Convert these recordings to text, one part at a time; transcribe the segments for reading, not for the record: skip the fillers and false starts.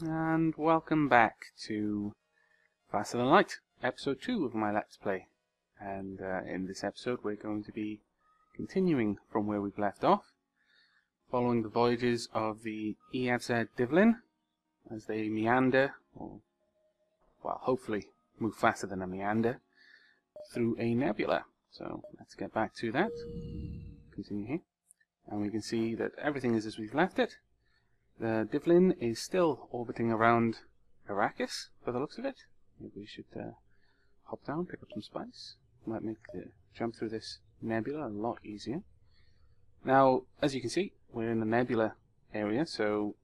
And welcome back to Faster Than Light, episode 2 of my Let's Play. And in this episode we're going to be continuing from where we've left off, following the voyages of the EFZ Divlin as they meander, or, well, hopefully move faster than a meander, through a nebula. So let's get back to that. Continue here. And we can see that everything is as we've left it. The Divlin is still orbiting around Arrakis, by the looks of it. Maybe we should hop down, pick up some spice. Might make the jump through this nebula a lot easier. Now, as you can see, we're in the nebula area, so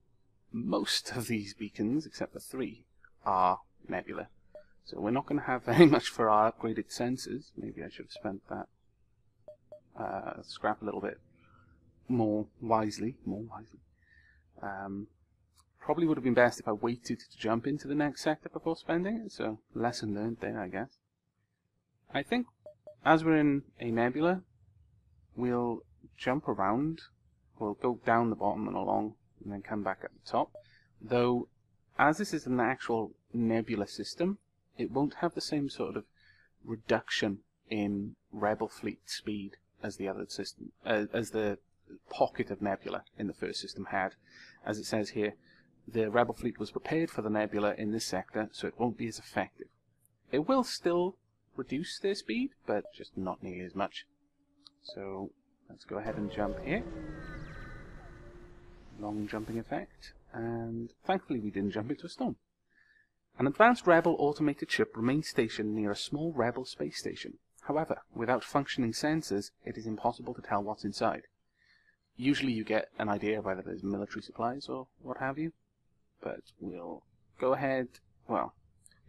most of these beacons, except for 3, are nebula. So we're not going to have very much for our upgraded sensors. Maybe I should have spent that scrap a little bit more wisely. Probably would have been best if I waited to jump into the next sector before spending it, so lesson learned there, I guess. I think as we're in a nebula, we'll jump around, we'll go down the bottom and along, and then come back at the top. Though, as this is an actual nebula system, it won't have the same sort of reduction in Rebel fleet speed as the other system, as the pocket of nebula in the first system had. As it says here, the Rebel fleet was prepared for the nebula in this sector, so it won't be as effective. It will still reduce their speed, but just not nearly as much. So let's go ahead and jump here. Long jumping effect, and thankfully we didn't jump into a storm. An advanced Rebel automated ship remains stationed near a small Rebel space station. However, without functioning sensors, it is impossible to tell what's inside. Usually you get an idea of whether there's military supplies or what have you, but we'll go ahead, well,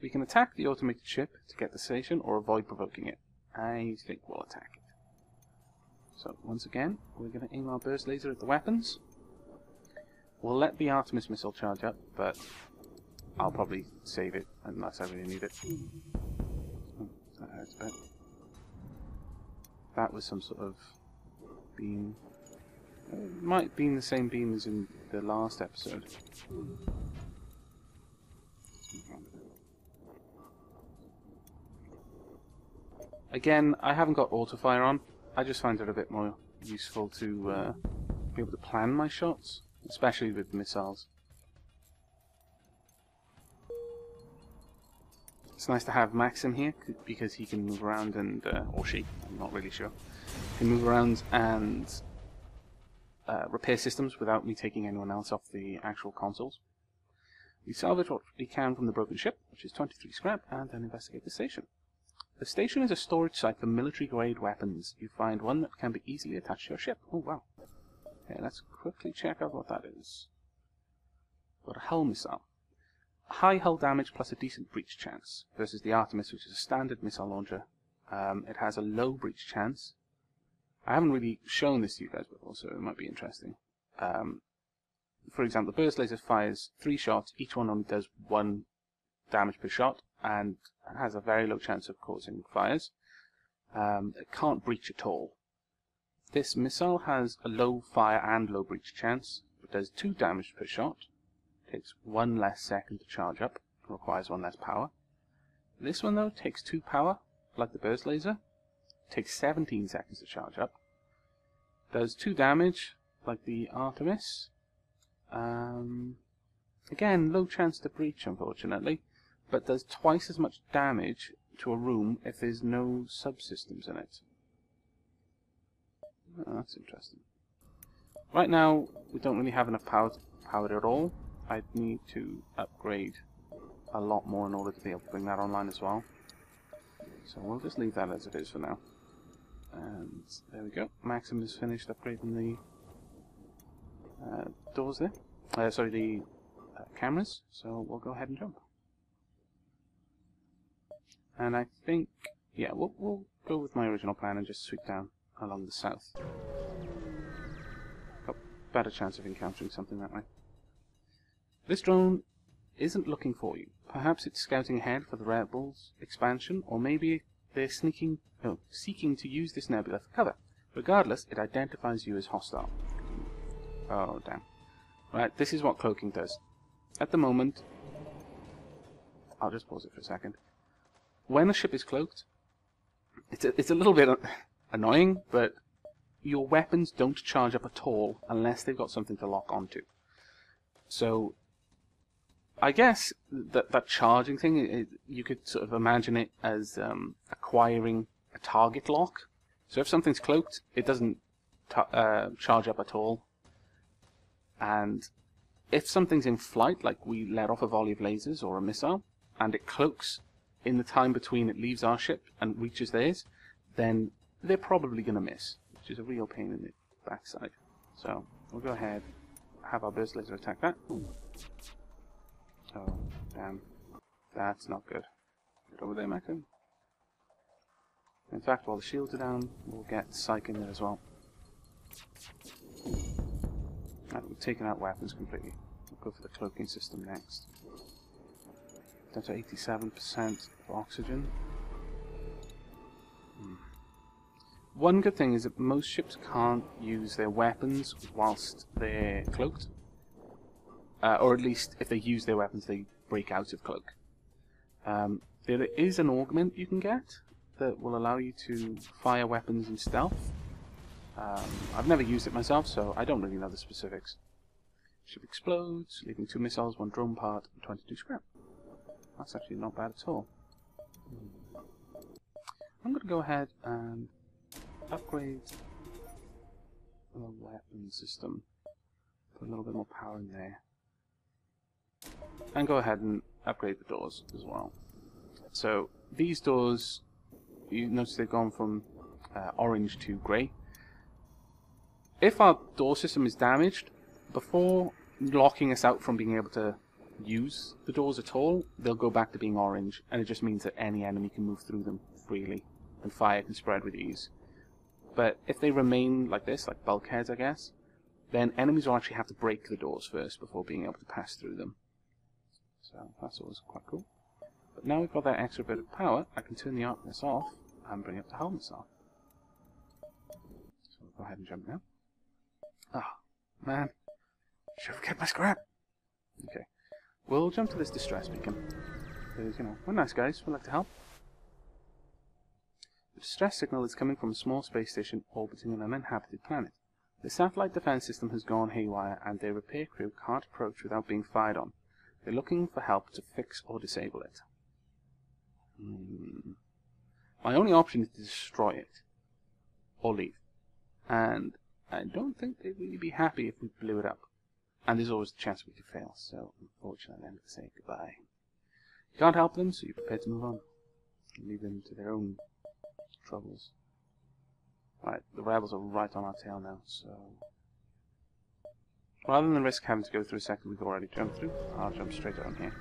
we can attack the automated ship to get the station or avoid provoking it. I think we'll attack it. So once again, we're going to aim our burst laser at the weapons. We'll let the Artemis missile charge up, but I'll probably save it unless I really need it. Oh, that hurts a bit. That was some sort of beam. It might have been the same beam as in the last episode. Again, I haven't got autofire on. I just find it a bit more useful to be able to plan my shots, especially with missiles. It's nice to have Maxim here because he can move around and, or she, I'm not really sure, can move around and repair systems without me taking anyone else off the actual consoles. We salvage what we can from the broken ship, which is 23 scrap, and then investigate the station. The station is a storage site for military-grade weapons. You find one that can be easily attached to your ship. Oh, wow. Okay, let's quickly check out what that is. Got a hull missile. High hull damage plus a decent breach chance, versus the Artemis, which is a standard missile launcher. It has a low breach chance. I haven't really shown this to you guys before, so it might be interesting. For example, the burst laser fires 3 shots, each one only does 1 damage per shot, and has a very low chance of causing fires. It can't breach at all. This missile has a low fire and low breach chance, but does 2 damage per shot, takes 1 less second to charge up, requires 1 less power. This one though takes 2 power, like the burst laser, takes 17 seconds to charge up, does 2 damage, like the Artemis. Again, low chance to breach, unfortunately, but does twice as much damage to a room if there's no subsystems in it. Oh, that's interesting. Right now, we don't really have enough power to power it at all. I'd need to upgrade a lot more in order to be able to bring that online as well. So we'll just leave that as it is for now. And there we go. Maxim has finished upgrading the doors there. Sorry, the cameras. So we'll go ahead and jump. And I think, yeah, we'll go with my original plan and just sweep down along the south. Got better chance of encountering something that way. This drone isn't looking for you. Perhaps it's scouting ahead for the Rebels expansion, or maybe they're seeking to use this nebula for cover. Regardless, it identifies you as hostile. Oh, damn. Right, this is what cloaking does. at the moment, I'll just pause it for a second. When a ship is cloaked, it's a little bit annoying, but your weapons don't charge up at all unless they've got something to lock onto. So, I guess that charging thing, you could sort of imagine it as acquiring a target lock. So if something's cloaked, it doesn't charge up at all. And if something's in flight, like we let off a volley of lasers or a missile, and it cloaks in the time between it leaves our ship and reaches theirs, then they're probably going to miss, which is a real pain in the backside. So we'll go ahead, have our burst laser attack that. Oh, damn. That's not good. Get over there, Macron. In fact, while the shields are down, we'll get Psych in there as well. Right, we've taken out weapons completely. We'll go for the cloaking system next. Down to 87% of oxygen. One good thing is that most ships can't use their weapons whilst they're cloaked. Or at least, if they use their weapons, they break out of cloak. There is an augment you can get that will allow you to fire weapons in stealth. I've never used it myself, so I don't really know the specifics. Ship explodes, leaving 2 missiles, 1 drone part, and 22 scrap. That's actually not bad at all. I'm going to go ahead and upgrade the weapon system. Put a little bit more power in there. And go ahead and upgrade the doors as well. So these doors, you notice they've gone from orange to grey. If our door system is damaged, before locking us out from being able to use the doors at all, they'll go back to being orange, and it just means that any enemy can move through them freely, and fire can spread with ease. But if they remain like this, like bulkheads I guess, then enemies will actually have to break the doors first before being able to pass through them. So that's always quite cool. But now we've got that extra bit of power, I can turn the arcness off and bring up the helmets off. So we'll go ahead and jump now. Ah, man. Should have kept my scrap. Okay. We'll jump to this distress beacon. Because, you know, we're nice guys, we like to help. The distress signal is coming from a small space station orbiting an uninhabited planet. The satellite defense system has gone haywire and their repair crew can't approach without being fired on. They're looking for help to fix or disable it. My only option is to destroy it. Or leave. And I don't think they'd really be happy if we blew it up. And there's always a chance we could fail, so unfortunately I'm going to say goodbye. You can't help them, so you're prepared to move on. And leave them to their own troubles. Right, the rebels are right on our tail now, so rather than risk having to go through a sector we've already jumped through, I'll jump straight down here.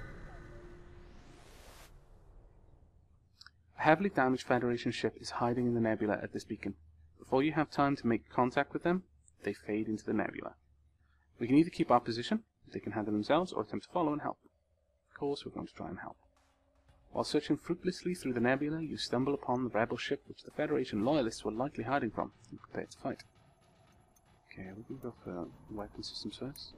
A heavily damaged Federation ship is hiding in the Nebula at this beacon. Before you have time to make contact with them, they fade into the Nebula. We can either keep our position, they can handle themselves, or attempt to follow and help. Of course, we're going to try and help. While searching fruitlessly through the Nebula, you stumble upon the rebel ship which the Federation loyalists were likely hiding from, and prepare to fight. Okay, we can go for weapon systems first.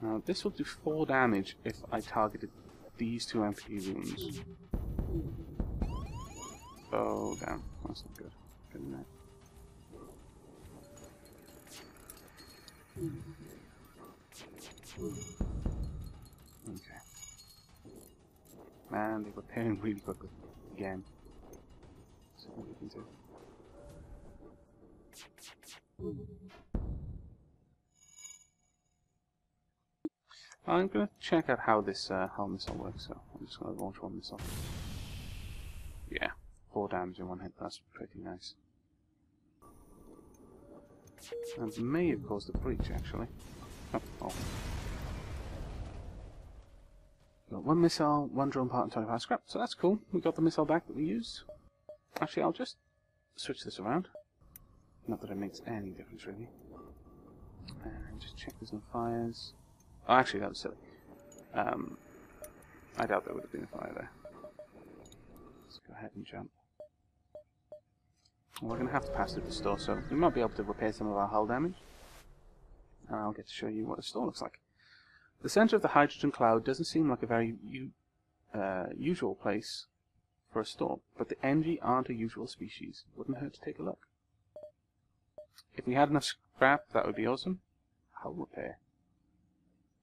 Now, this will do 4 damage if I targeted these 2 empty wounds. Oh, damn. That's not good. Good enough. Okay. Man, they're repairing really quickly. Again. So what we can do. I'm going to check out how this hull missile works, so I'm just going to launch one missile. Yeah, 4 damage in 1 hit, that's pretty nice. That may have caused a breach, actually. Oh. Got 1 missile, 1 drone part, and 25 scrap, so that's cool. We got the missile back that we used. Actually, I'll just switch this around. Not that it makes any difference, really. And just check there's no fires. Oh, actually, that was silly. I doubt there would have been a fire there. Let's go ahead and jump. Well, we're going to have to pass through the store, so we might be able to repair some of our hull damage. and I'll get to show you what a store looks like. The center of the hydrogen cloud doesn't seem like a very usual place for a store, but the Engi aren't a usual species. Wouldn't hurt to take a look. If we had enough scrap, that would be awesome. Hull repair.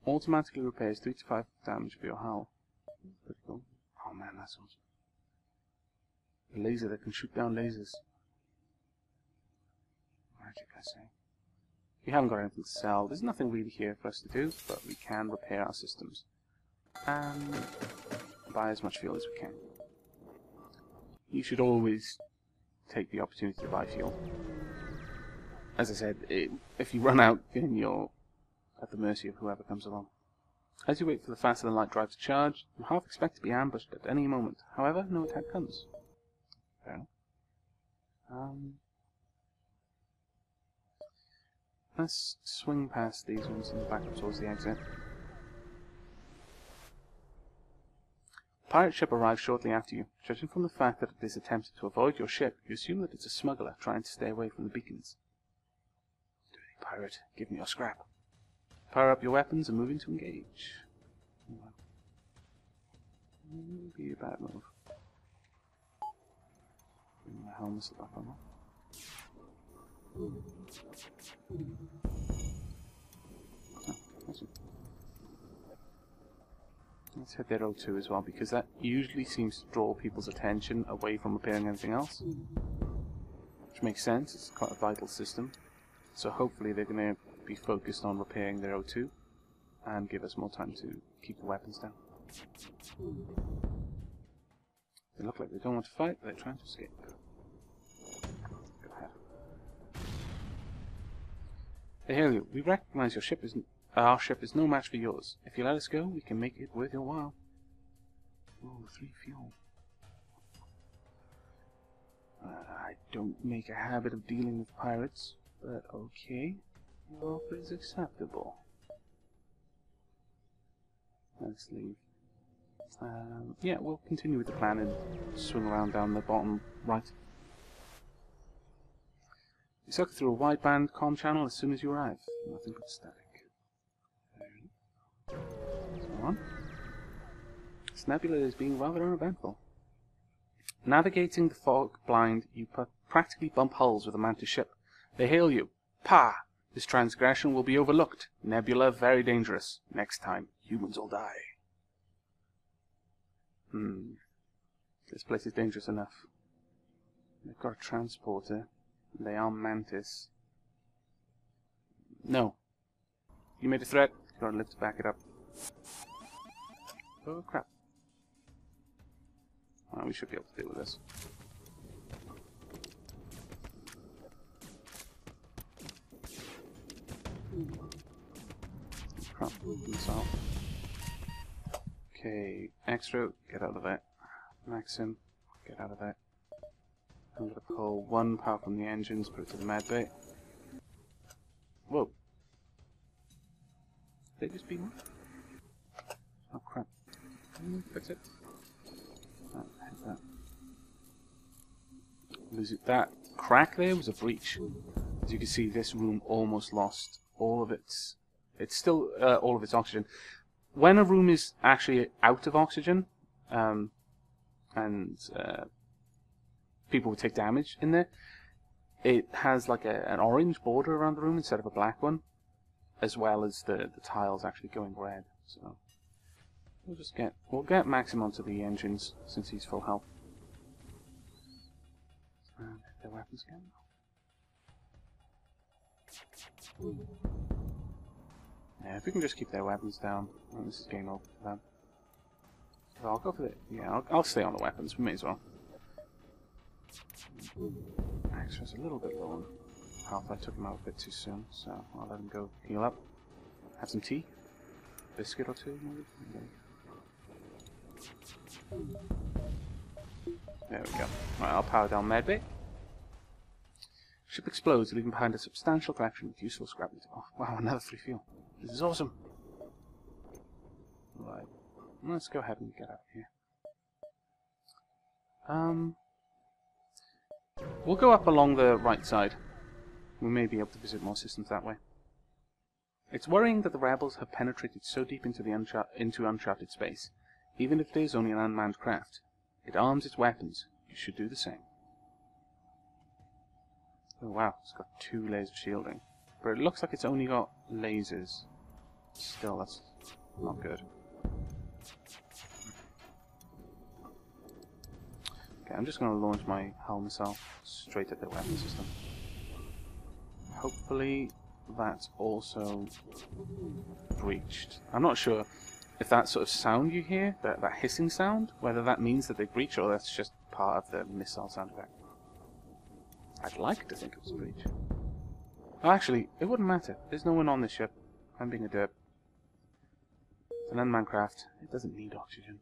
Automatically repairs 3 to 5 damage for your hull. Pretty cool. Oh man, that's awesome. A laser that can shoot down lasers. Magic, I say. We haven't got anything to sell. There's nothing really here for us to do, but we can repair our systems. And buy as much fuel as we can. You should always take the opportunity to buy fuel. As I said, if you run out, then you're at the mercy of whoever comes along. As you wait for the faster-than-light drive to charge, you half expect to be ambushed at any moment. However, no attack comes. Fair enough. Let's swing past these ones and back up towards the exit. A pirate ship arrives shortly after you. Judging from the fact that it is attempting to avoid your ship, you assume that it's a smuggler trying to stay away from the beacons. Dirty pirate, give me your scrap. Power up your weapons and move in to engage. Maybe a bad move. Bring my helmet up on that. Let's hit their O2 as well, because that usually seems to draw people's attention away from repairing anything else. Which makes sense, it's quite a vital system. So hopefully they're going to be focused on repairing their O2 and give us more time to keep the weapons down. They look like they don't want to fight, but they're trying to escape. Go ahead. They hail you. We recognize our ship is no match for yours. If you let us go, we can make it worth your while. Ooh, 3 fuel. I don't make a habit of dealing with pirates, but okay. Your offer is acceptable. Let's leave. Yeah, we'll continue with the plan and swing around down the bottom right. You suck through a wideband comm channel as soon as you arrive. Nothing but static. Go on. This nebula is being rather uneventful. Navigating the fog blind, you practically bump hulls with a Mantis ship. They hail you. Pah! This transgression will be overlooked. Nebula very dangerous. Next time, humans will die. This place is dangerous enough. They've got a transporter. They are Mantis. No. You made a threat. You've got to live to back it up. Oh crap. We should be able to deal with this. Crap. Missile. Okay. Extro, get out of it. Maxim, get out of it. I'm going to pull 1 power from the engines, put it to the medbay. Whoa. Did they just beam up? Oh crap. Can you fix it? Oh, hit that. Lose it. That crack there was a breach. As you can see, this room almost lost all of its... It's still all of its oxygen. When a room is actually out of oxygen, and people would take damage in there, it has like an orange border around the room instead of a black one, as well as the tiles actually going red. So we'll get Maxim onto the engines since he's full health. And hit their weapons again. Yeah, if we can just keep their weapons down, well, this is game over for them. So I'll go for the... Yeah, I'll stay on the weapons, we may as well. Extra's a little bit low on health. I took him out a bit too soon, so I'll let him go heal up. Have some tea? Biscuit or two, maybe? There we go. Right, I'll power down medbay. Ship explodes, leaving behind a substantial collection of useful scrap metal. Oh, wow, another 3 fuel. This is awesome. Right. Let's go ahead and get out of here. We'll go up along the right side. We may be able to visit more systems that way. It's worrying that the rebels have penetrated so deep into uncharted space, even if it is only an unmanned craft. It arms its weapons. You should do the same. Oh wow, it's got 2 layers of shielding. But it looks like it's only got lasers. Still, that's not good. Okay, I'm just going to launch my hull missile straight at the weapon system. Hopefully that's also breached. I'm not sure if that sort of sound you hear, that hissing sound, whether that means that they breach or that's just part of the missile sound effect. I'd like to think it was a breach. Well, actually, it wouldn't matter. There's no one on this ship. I'm being a derp. It's an unmanned craft. It doesn't need oxygen.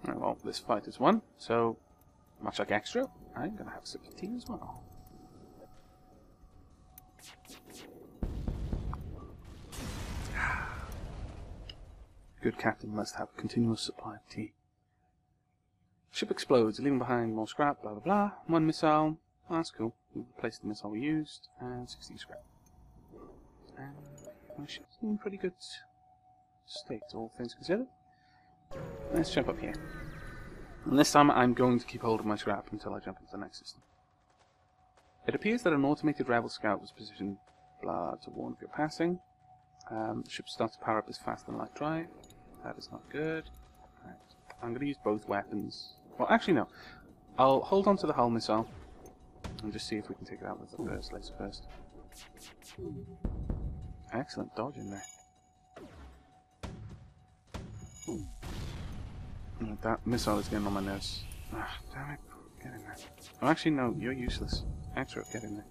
Right, well, this fight is won, so much like Extro, I'm going to have a sip of tea as well. Good captain must have a continuous supply of tea. Ship explodes, leaving behind more scrap, blah blah blah. 1 missile. Oh, that's cool. We replaced the missile we used, and 16 scrap. And my ship's in pretty good state, all things considered. Let's jump up here. And this time I'm going to keep hold of my scrap until I jump into the next system. It appears that an automated rebel scout was positioned to warn of your passing. The ship starts to power up as fast and light drive. That is not good. Right. I'm going to use both weapons. Well, actually no. I'll hold on to the hull missile and just see if we can take it out with the burst laser first. Excellent dodge in there. That missile is getting on my nerves. Ah, damn it. Get in there. Oh, actually, no. You're useless. Extra, get in there.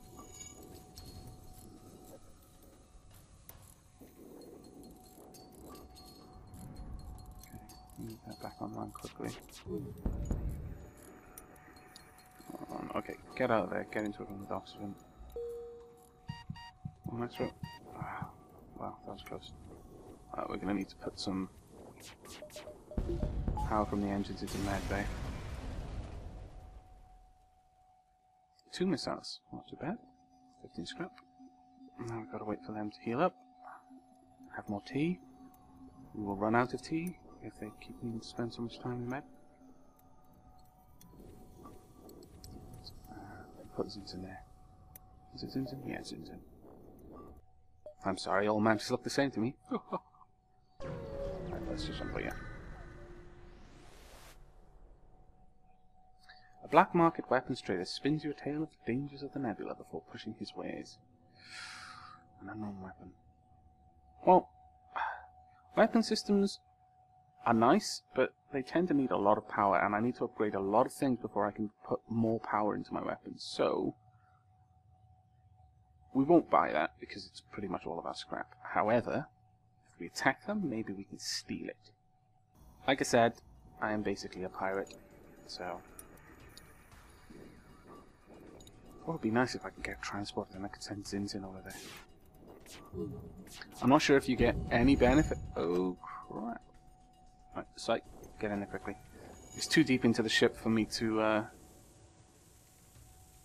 Okay, move that back online quickly. Okay, get out of there. Get into it with oxygen. One extra. Ah, wow, that was close. We're going to need to put some power from the engines into medbay. 2 missiles, not too bad. 15 scrap. Now we've got to wait for them to heal up. Have more tea. We will run out of tea if they keep needing to spend so much time in med. Put Zins in there. Is it Zins in? Yeah, Zins in. I'm sorry, all Mantis look the same to me. Right, let's just jump here. A black market weapons trader spins you a tale of the dangers of the Nebula before pushing his wares. An unknown weapon. Well, weapon systems are nice, but they tend to need a lot of power, and I need to upgrade a lot of things before I can put more power into my weapons. So, we won't buy that, because it's pretty much all of our scrap. However, if we attack them, maybe we can steal it. Like I said, I am basically a pirate, so... It would be nice if I could get transported and I could send Zins in over there. I'm not sure if you get any benefit... Oh, crap. Right, Sight, get in there quickly. It's too deep into the ship for me to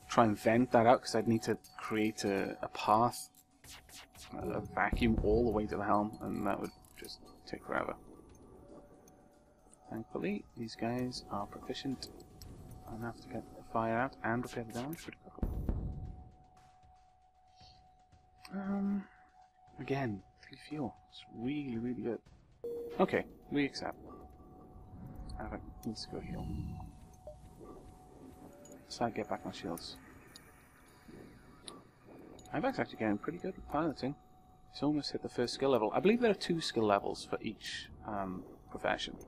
try and vent that out, because I'd need to create a path, a vacuum all the way to the helm, and that would just take forever. Thankfully, these guys are proficient enough to get the fire out and repair the damage pretty quickly. Again, 3 fuel. It's really, really good. Okay, we accept. Aavak needs to go heal. So I get back my shields. Aavak's actually getting pretty good at piloting. He's almost hit the first skill level. I believe there are 2 skill levels for each profession.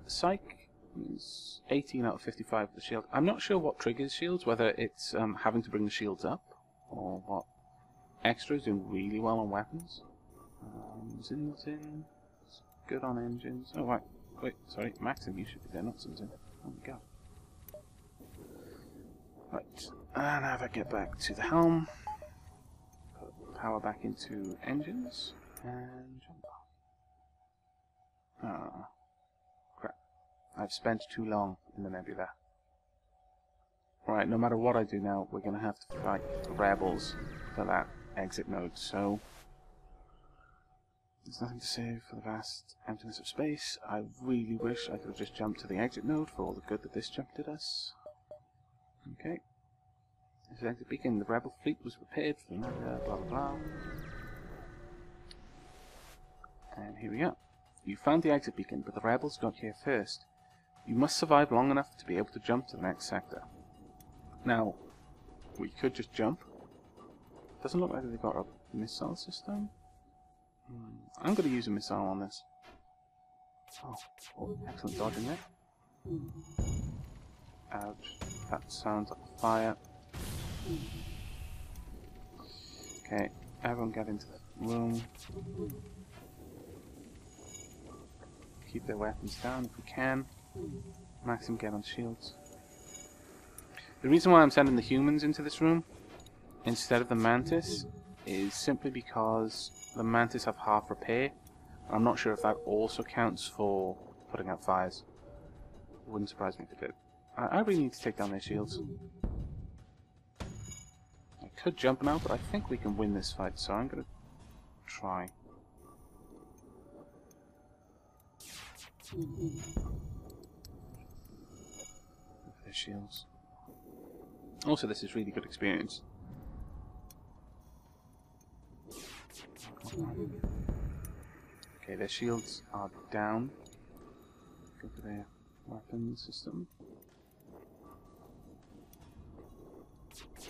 Psych is 18 out of 55 for the shield. I'm not sure what triggers shields, whether it's having to bring the shields up, or what. Extra is doing really well on weapons. Zins in. It's good on engines. Oh, right. Wait, sorry. Maxim, you should be there, not Zins in. Oh my god. Right. And now if I get back to the helm, put power back into engines, and jump. Ah. Crap. I've spent too long in the Nebula. Right, no matter what I do now, we're going to have to fight the rebels for that exit node, so there's nothing to save for the vast emptiness of space. I really wish I could have just jumped to the exit node for all the good that this jump did us. Okay. This is exit beacon. The rebel fleet was prepared for the Nebula, blah blah blah. And here we are. You found the exit beacon, but the rebels got here first. You must survive long enough to be able to jump to the next sector. Now, we could just jump. Doesn't look like they've got a missile system. I'm going to use a missile on this. Oh, excellent dodging there. Ouch, that sounds like fire. Okay, everyone get into the room. Keep their weapons down if we can. Maxim, get on shields. The reason why I'm sending the humans into this room instead of the Mantis is simply because the Mantis have half repair. I'm not sure if that also counts for putting out fires. It wouldn't surprise me if it did. I really need to take down their shields. I could jump now, but I think we can win this fight, so I'm going to try. Look at their shields. Also, this is really good experience. Okay, their shields are down. Go to their weapon system.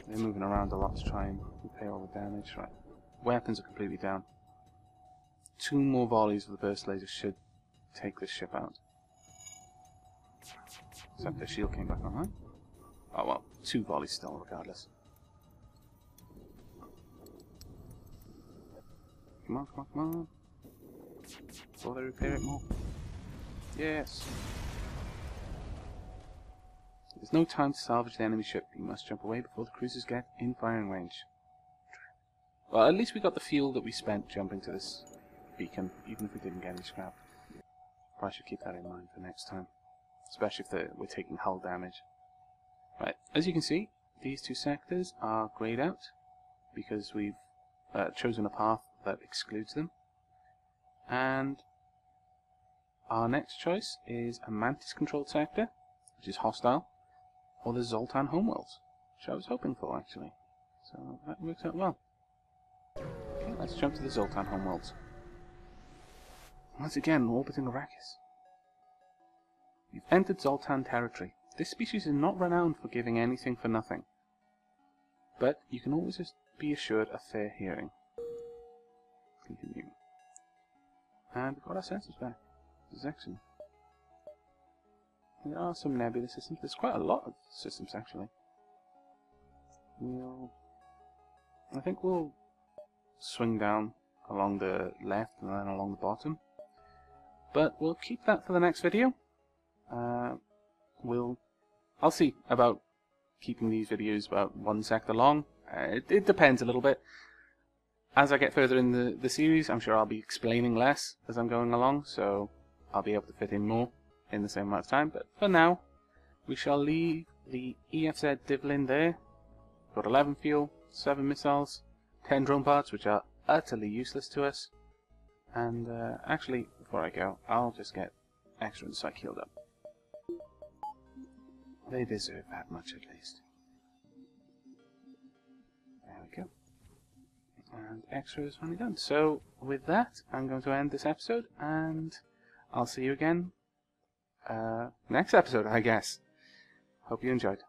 They're moving around a lot to try and repair all the damage. Right, weapons are completely down. 2 more volleys of the burst laser should take this ship out. Except their shield came back online. Oh well, 2 volleys still, regardless. Come on, come on, come on. Will they repair it more? Yes. There's no time to salvage the enemy ship. You must jump away before the cruisers get in firing range. Well, at least we got the fuel that we spent jumping to this beacon, even if we didn't get any scrap. Probably should keep that in mind for next time. Especially if we're taking hull damage. Right, as you can see, these 2 sectors are grayed out because we've chosen a path that excludes them. And our next choice is a Mantis controlled sector, which is hostile, or the Zoltan homeworlds, which I was hoping for actually. So that works out well. Okay, let's jump to the Zoltan homeworlds. Once again, orbiting Arrakis. You've entered Zoltan territory. This species is not renowned for giving anything for nothing, but you can always just be assured a fair hearing. Continue. And we've got our sensors back. This is excellent. There are some Nebula systems. There's quite a lot of systems actually. I think we'll swing down along the left and then along the bottom. But we'll keep that for the next video. I'll see about keeping these videos about 1 sector long. It depends a little bit. As I get further in the series, I'm sure I'll be explaining less as I'm going along, so I'll be able to fit in more in the same amount of time. But for now, we shall leave the EFZ Divlin there. Got 11 fuel, 7 missiles, 10 drone parts, which are utterly useless to us. And actually, before I go, I'll just get Extro and Psych healed up. They deserve that much at least. There we go. And Extra is finally done. So with that, I'm going to end this episode, and I'll see you again next episode, I guess. Hope you enjoyed.